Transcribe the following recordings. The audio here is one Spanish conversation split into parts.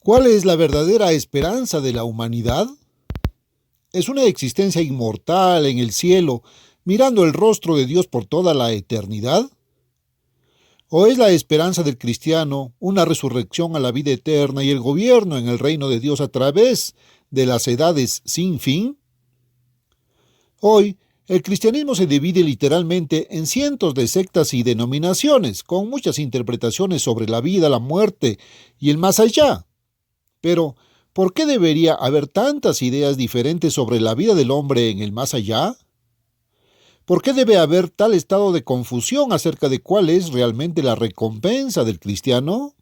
¿Cuál es la verdadera esperanza de la humanidad? ¿Es una existencia inmortal en el cielo, mirando el rostro de Dios por toda la eternidad? ¿O es la esperanza del cristiano una resurrección a la vida eterna y el gobierno en el reino de Dios a través de las edades sin fin? Hoy, el cristianismo se divide literalmente en cientos de sectas y denominaciones, con muchas interpretaciones sobre la vida, la muerte y el más allá. Pero, ¿por qué debería haber tantas ideas diferentes sobre la vida del hombre en el más allá? ¿Por qué debe haber tal estado de confusión acerca de cuál es realmente la recompensa del cristiano?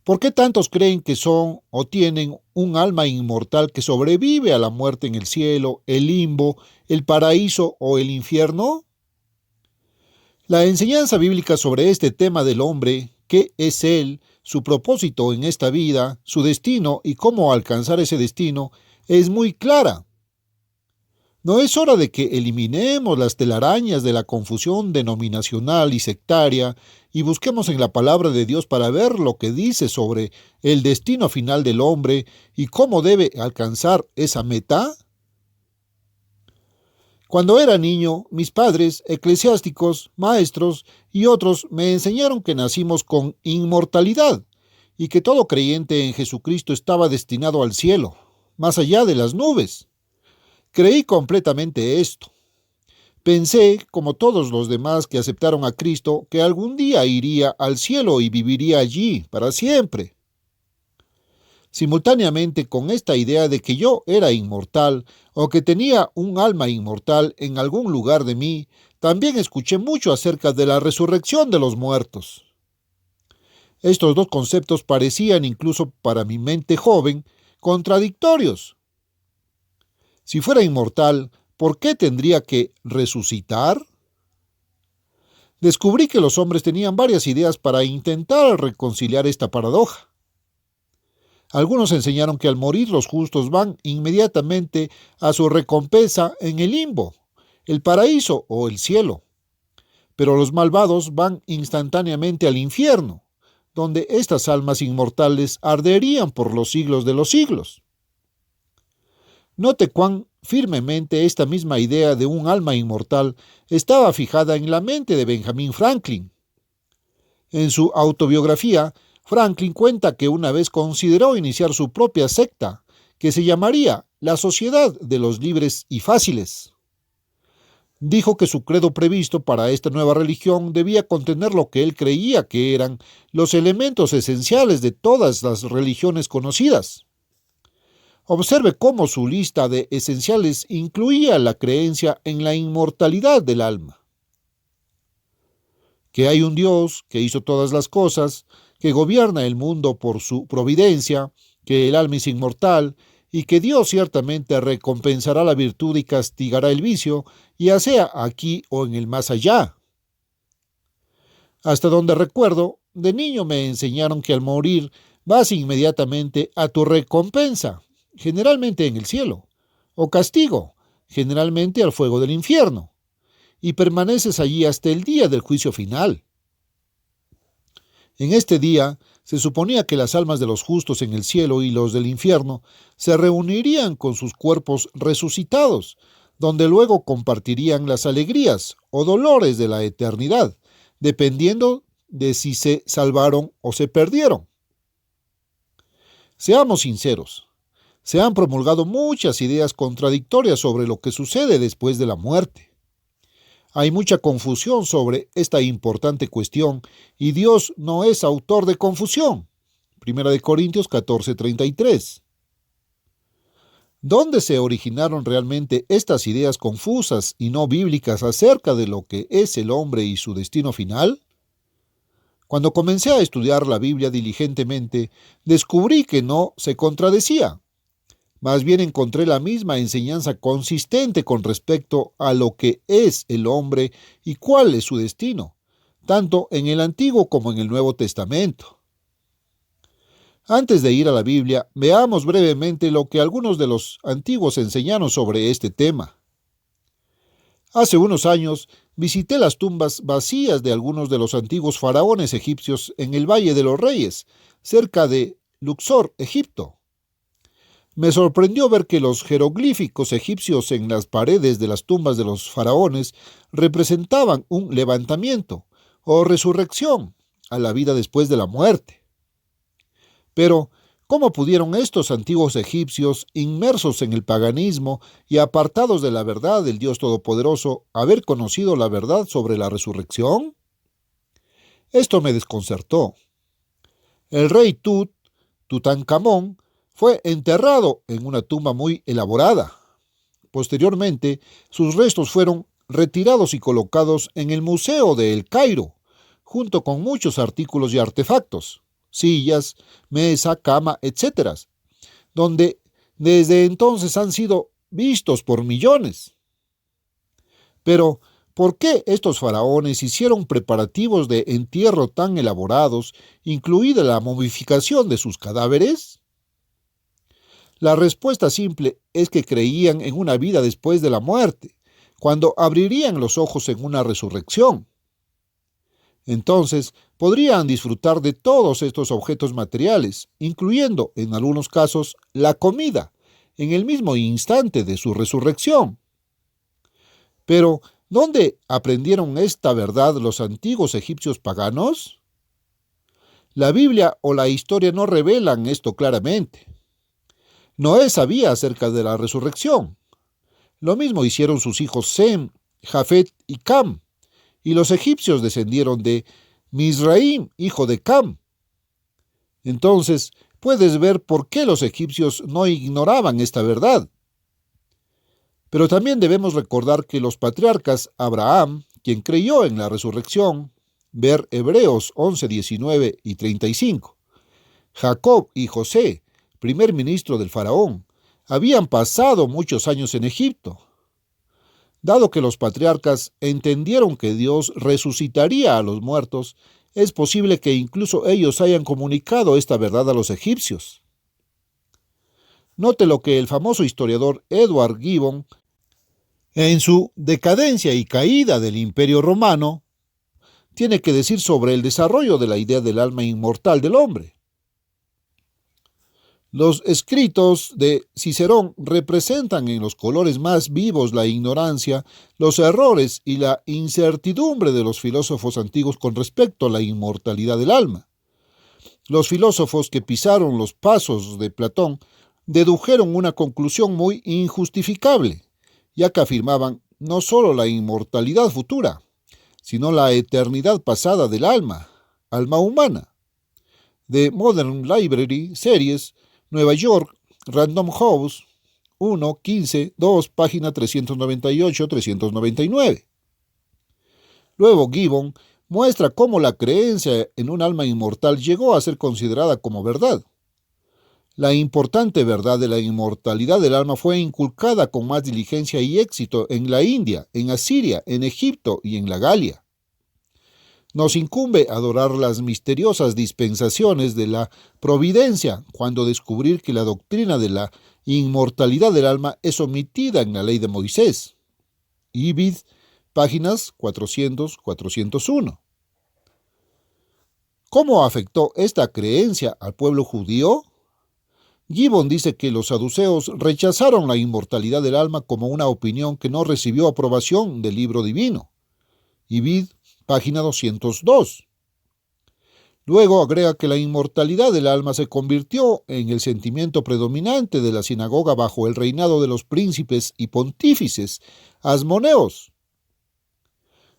¿Por qué tantos creen que son o tienen un alma inmortal que sobrevive a la muerte en el cielo, el limbo, el paraíso o el infierno? La enseñanza bíblica sobre este tema del hombre, qué es él, su propósito en esta vida, su destino y cómo alcanzar ese destino, es muy clara. ¿No es hora de que eliminemos las telarañas de la confusión denominacional y sectaria y busquemos en la palabra de Dios para ver lo que dice sobre el destino final del hombre y cómo debe alcanzar esa meta? Cuando era niño, mis padres, eclesiásticos, maestros y otros me enseñaron que nacimos con inmortalidad y que todo creyente en Jesucristo estaba destinado al cielo, más allá de las nubes. Creí completamente esto. Pensé, como todos los demás que aceptaron a Cristo, que algún día iría al cielo y viviría allí para siempre. Simultáneamente con esta idea de que yo era inmortal o que tenía un alma inmortal en algún lugar de mí, también escuché mucho acerca de la resurrección de los muertos. Estos dos conceptos parecían, incluso para mi mente joven, contradictorios. Si fuera inmortal, ¿por qué tendría que resucitar? Descubrí que los hombres tenían varias ideas para intentar reconciliar esta paradoja. Algunos enseñaron que al morir los justos van inmediatamente a su recompensa en el limbo, el paraíso o el cielo, pero los malvados van instantáneamente al infierno, donde estas almas inmortales arderían por los siglos de los siglos. Note cuán firmemente esta misma idea de un alma inmortal estaba fijada en la mente de Benjamin Franklin. En su autobiografía, Franklin cuenta que una vez consideró iniciar su propia secta, que se llamaría la Sociedad de los Libres y Fáciles. Dijo que su credo previsto para esta nueva religión debía contener lo que él creía que eran los elementos esenciales de todas las religiones conocidas. Observe cómo su lista de esenciales incluía la creencia en la inmortalidad del alma. Que hay un Dios que hizo todas las cosas, que gobierna el mundo por su providencia, que el alma es inmortal y que Dios ciertamente recompensará la virtud y castigará el vicio, ya sea aquí o en el más allá. Hasta donde recuerdo, de niño me enseñaron que al morir vas inmediatamente a tu recompensa, generalmente en el cielo, o castigo, generalmente al fuego del infierno, y permaneces allí hasta el día del juicio final. En este día se suponía que las almas de los justos en el cielo y los del infierno se reunirían con sus cuerpos resucitados, donde luego compartirían las alegrías o dolores de la eternidad, dependiendo de si se salvaron o se perdieron. Seamos sinceros, se han promulgado muchas ideas contradictorias sobre lo que sucede después de la muerte. Hay mucha confusión sobre esta importante cuestión y Dios no es autor de confusión. 1 Corintios 14:33. ¿Dónde se originaron realmente estas ideas confusas y no bíblicas acerca de lo que es el hombre y su destino final? Cuando comencé a estudiar la Biblia diligentemente, descubrí que no se contradecía. Más bien encontré la misma enseñanza consistente con respecto a lo que es el hombre y cuál es su destino, tanto en el Antiguo como en el Nuevo Testamento. Antes de ir a la Biblia, veamos brevemente lo que algunos de los antiguos enseñaron sobre este tema. Hace unos años visité las tumbas vacías de algunos de los antiguos faraones egipcios en el Valle de los Reyes, cerca de Luxor, Egipto. Me sorprendió ver que los jeroglíficos egipcios en las paredes de las tumbas de los faraones representaban un levantamiento o resurrección a la vida después de la muerte. Pero, ¿cómo pudieron estos antiguos egipcios, inmersos en el paganismo y apartados de la verdad del Dios Todopoderoso, haber conocido la verdad sobre la resurrección? Esto me desconcertó. El rey Tutankamón, fue enterrado en una tumba muy elaborada. Posteriormente, sus restos fueron retirados y colocados en el Museo de El Cairo, junto con muchos artículos y artefactos, sillas, mesa, cama, etc., donde desde entonces han sido vistos por millones. Pero, ¿por qué estos faraones hicieron preparativos de entierro tan elaborados, incluida la momificación de sus cadáveres? La respuesta simple es que creían en una vida después de la muerte, cuando abrirían los ojos en una resurrección. Entonces, podrían disfrutar de todos estos objetos materiales, incluyendo, en algunos casos, la comida, en el mismo instante de su resurrección. Pero, ¿dónde aprendieron esta verdad los antiguos egipcios paganos? La Biblia o la historia no revelan esto claramente. Noé sabía acerca de la resurrección. Lo mismo hicieron sus hijos Sem, Jafet y Cam, y los egipcios descendieron de Misraim, hijo de Cam. Entonces, puedes ver por qué los egipcios no ignoraban esta verdad. Pero también debemos recordar que los patriarcas Abraham, quien creyó en la resurrección, ver Hebreos 11, 19 y 35, Jacob y José, primer ministro del faraón, habían pasado muchos años en Egipto. Dado que los patriarcas entendieron que Dios resucitaría a los muertos, es posible que incluso ellos hayan comunicado esta verdad a los egipcios. Note lo que el famoso historiador Edward Gibbon, en su Decadencia y caída del Imperio Romano, tiene que decir sobre el desarrollo de la idea del alma inmortal del hombre. Los escritos de Cicerón representan en los colores más vivos la ignorancia, los errores y la incertidumbre de los filósofos antiguos con respecto a la inmortalidad del alma. Los filósofos que pisaron los pasos de Platón dedujeron una conclusión muy injustificable, ya que afirmaban no solo la inmortalidad futura, sino la eternidad pasada del alma humana. The Modern Library Series, Nueva York, Random House, 1, 15, 2, página 398-399. Luego Gibbon muestra cómo la creencia en un alma inmortal llegó a ser considerada como verdad. La importante verdad de la inmortalidad del alma fue inculcada con más diligencia y éxito en la India, en Asiria, en Egipto y en la Galia. Nos incumbe adorar las misteriosas dispensaciones de la providencia cuando descubrir que la doctrina de la inmortalidad del alma es omitida en la ley de Moisés. Ibid, páginas 400-401. ¿Cómo afectó esta creencia al pueblo judío? Gibbon dice que los saduceos rechazaron la inmortalidad del alma como una opinión que no recibió aprobación del libro divino. Ibid, página 202. Luego agrega que la inmortalidad del alma se convirtió en el sentimiento predominante de la sinagoga bajo el reinado de los príncipes y pontífices asmoneos.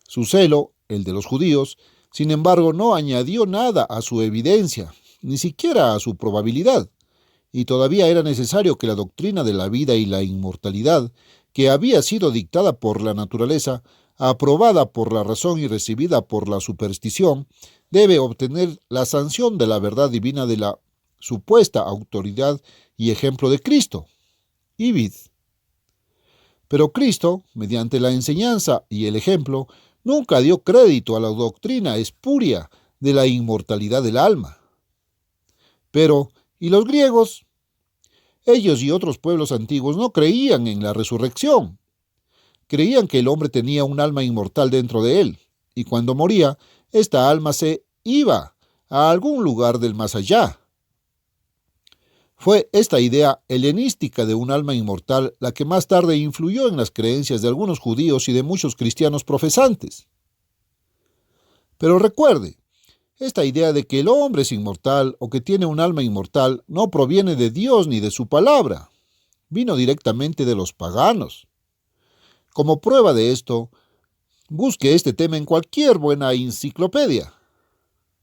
Su celo, el de los judíos, sin embargo, no añadió nada a su evidencia, ni siquiera a su probabilidad, y todavía era necesario que la doctrina de la vida y la inmortalidad, que había sido dictada por la naturaleza, aprobada por la razón y recibida por la superstición, debe obtener la sanción de la verdad divina de la supuesta autoridad y ejemplo de Cristo. Ibid. Pero Cristo, mediante la enseñanza y el ejemplo, nunca dio crédito a la doctrina espuria de la inmortalidad del alma. Pero, ¿y los griegos? Ellos y otros pueblos antiguos no creían en la resurrección. Creían que el hombre tenía un alma inmortal dentro de él, y cuando moría, esta alma se iba a algún lugar del más allá. Fue esta idea helenística de un alma inmortal la que más tarde influyó en las creencias de algunos judíos y de muchos cristianos profesantes. Pero recuerde, esta idea de que el hombre es inmortal o que tiene un alma inmortal no proviene de Dios ni de su palabra, vino directamente de los paganos. Como prueba de esto, busque este tema en cualquier buena enciclopedia.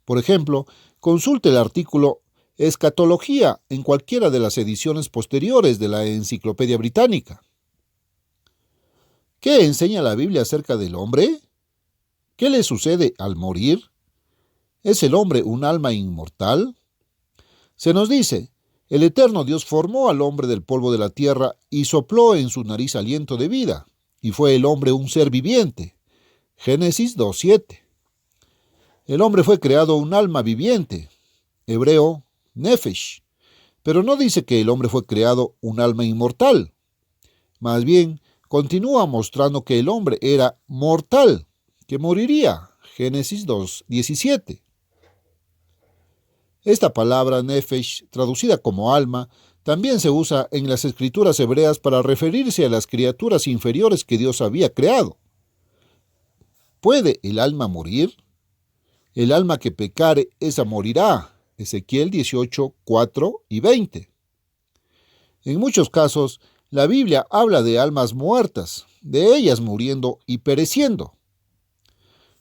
Por ejemplo, consulte el artículo Escatología en cualquiera de las ediciones posteriores de la Enciclopedia Británica. ¿Qué enseña la Biblia acerca del hombre? ¿Qué le sucede al morir? ¿Es el hombre un alma inmortal? Se nos dice, el eterno Dios formó al hombre del polvo de la tierra y sopló en su nariz aliento de vida, y fue el hombre un ser viviente. Génesis 2:7. El hombre fue creado un alma viviente. Hebreo, nefesh. Pero no dice que el hombre fue creado un alma inmortal. Más bien, continúa mostrando que el hombre era mortal, que moriría. Génesis 2:17. Esta palabra nefesh, traducida como alma, también se usa en las escrituras hebreas para referirse a las criaturas inferiores que Dios había creado. ¿Puede el alma morir? El alma que pecare, esa morirá. Ezequiel 18, 4 y 20. En muchos casos, la Biblia habla de almas muertas, de ellas muriendo y pereciendo.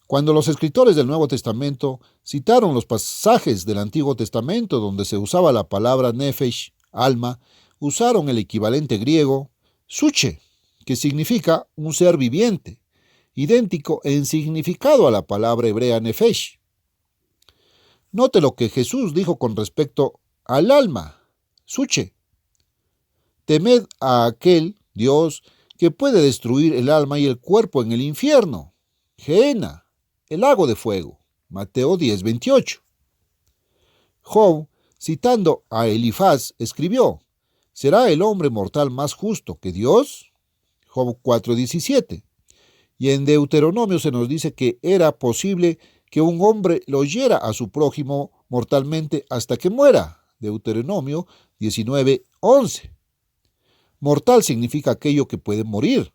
Cuando los escritores del Nuevo Testamento citaron los pasajes del Antiguo Testamento donde se usaba la palabra nefesh, alma, usaron el equivalente griego suche, que significa un ser viviente, idéntico en significado a la palabra hebrea nefesh. Note lo que Jesús dijo con respecto al alma, suche. Temed a aquel Dios que puede destruir el alma y el cuerpo en el infierno, Gehenna, el lago de fuego. Mateo 10:28. Job, citando a Elifaz, escribió, ¿será el hombre mortal más justo que Dios? Job 4:17. Y en Deuteronomio se nos dice que era posible que un hombre lo hiera a su prójimo mortalmente hasta que muera. Deuteronomio 19:11. Mortal significa aquello que puede morir.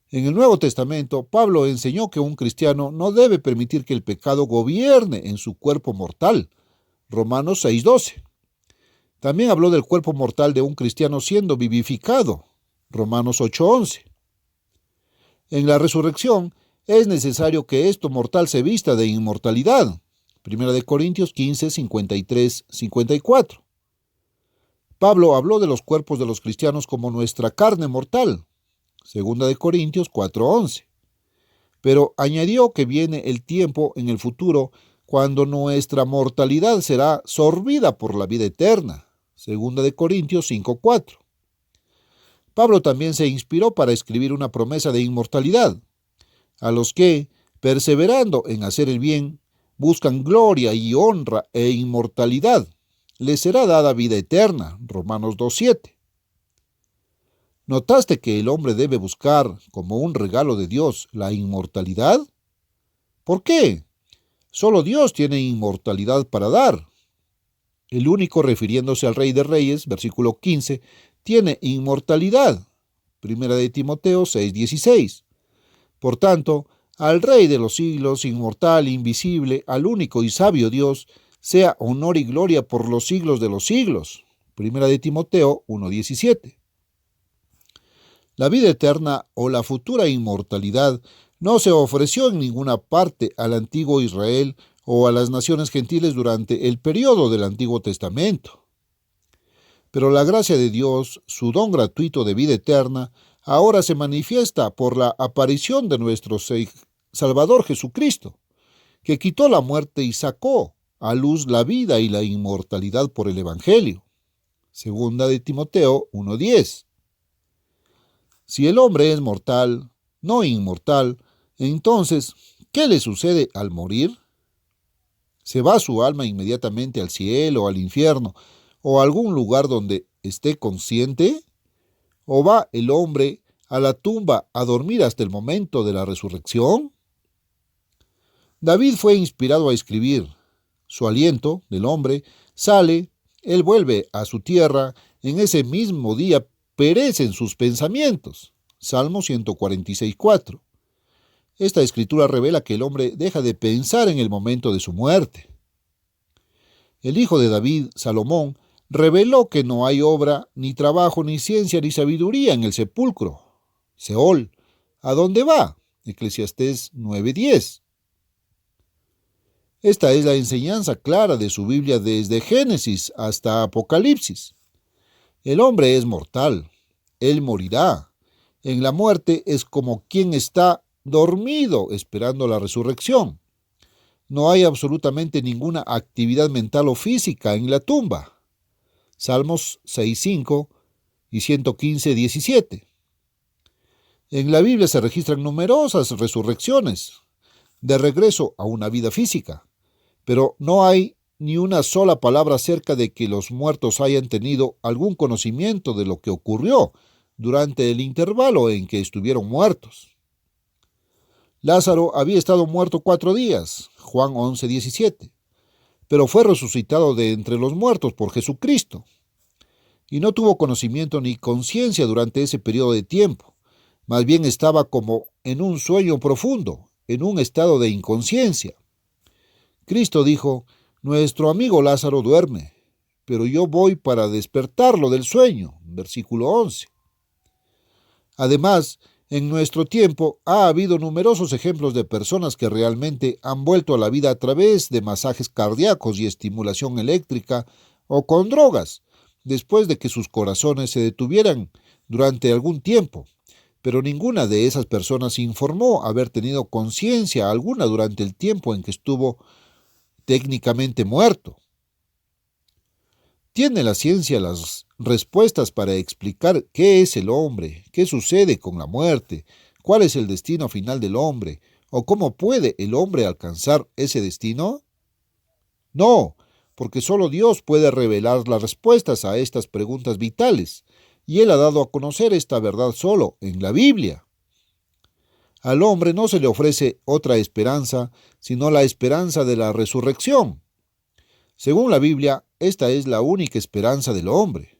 En el Nuevo Testamento, Pablo enseñó que un cristiano no debe permitir que el pecado gobierne en su cuerpo mortal. Romanos 6:12. También habló del cuerpo mortal de un cristiano siendo vivificado. Romanos 8:11. En la resurrección, es necesario que esto mortal se vista de inmortalidad. 1 Corintios 15, 53, 54. Pablo habló de los cuerpos de los cristianos como nuestra carne mortal. 2 Corintios 4:11. Pero añadió que viene el tiempo en el futuro cuando nuestra mortalidad será sorbida por la vida eterna. 2 Corintios 5:4. Pablo también se inspiró para escribir una promesa de inmortalidad. A los que, perseverando en hacer el bien, buscan gloria y honra e inmortalidad, les será dada vida eterna. Romanos 2:7. ¿Notaste que el hombre debe buscar, como un regalo de Dios, la inmortalidad? ¿Por qué? Solo Dios tiene inmortalidad para dar. El único, refiriéndose al Rey de Reyes, versículo 15, tiene inmortalidad. 1 Timoteo 6:16. Por tanto, al Rey de los siglos, inmortal, invisible, al único y sabio Dios, sea honor y gloria por los siglos de los siglos. 1 Timoteo 1:17. La vida eterna o la futura inmortalidad no se ofreció en ninguna parte al antiguo Israel o a las naciones gentiles durante el periodo del Antiguo Testamento. Pero la gracia de Dios, su don gratuito de vida eterna, ahora se manifiesta por la aparición de nuestro Salvador Jesucristo, que quitó la muerte y sacó a luz la vida y la inmortalidad por el Evangelio. 2 Timoteo 1:10. Si el hombre es mortal, no inmortal, entonces, ¿qué le sucede al morir? ¿Se va su alma inmediatamente al cielo, al infierno o a algún lugar donde esté consciente? ¿O va el hombre a la tumba a dormir hasta el momento de la resurrección? David fue inspirado a escribir. Su aliento, del hombre, sale Él vuelve a su tierra, en ese mismo día perecen sus pensamientos. Salmo 146:4. Esta escritura revela que el hombre deja de pensar en el momento de su muerte. El hijo de David, Salomón, reveló que no hay obra, ni trabajo, ni ciencia, ni sabiduría en el sepulcro. Seol, ¿a dónde va? Eclesiastés 9:10. Esta es la enseñanza clara de su Biblia desde Génesis hasta Apocalipsis. El hombre es mortal, él morirá. En la muerte es como quien está dormido esperando la resurrección. No hay absolutamente ninguna actividad mental o física en la tumba. Salmos 6:5 y 115:17. En la Biblia se registran numerosas resurrecciones, de regreso a una vida física, pero no hay ni una sola palabra acerca de que los muertos hayan tenido algún conocimiento de lo que ocurrió durante el intervalo en que estuvieron muertos. Lázaro había estado muerto 4 días, Juan 11:17, pero fue resucitado de entre los muertos por Jesucristo, y no tuvo conocimiento ni conciencia durante ese periodo de tiempo. Más bien estaba como en un sueño profundo, en un estado de inconsciencia. Cristo dijo: nuestro amigo Lázaro duerme, pero yo voy para despertarlo del sueño. Versículo 11. Además, en nuestro tiempo ha habido numerosos ejemplos de personas que realmente han vuelto a la vida a través de masajes cardíacos y estimulación eléctrica o con drogas, después de que sus corazones se detuvieran durante algún tiempo. Pero ninguna de esas personas informó haber tenido conciencia alguna durante el tiempo en que estuvo técnicamente muerto. ¿Tiene la ciencia las respuestas para explicar qué es el hombre, qué sucede con la muerte, cuál es el destino final del hombre, o cómo puede el hombre alcanzar ese destino? No, porque solo Dios puede revelar las respuestas a estas preguntas vitales, y Él ha dado a conocer esta verdad solo en la Biblia. Al hombre no se le ofrece otra esperanza, sino la esperanza de la resurrección. Según la Biblia, esta es la única esperanza del hombre.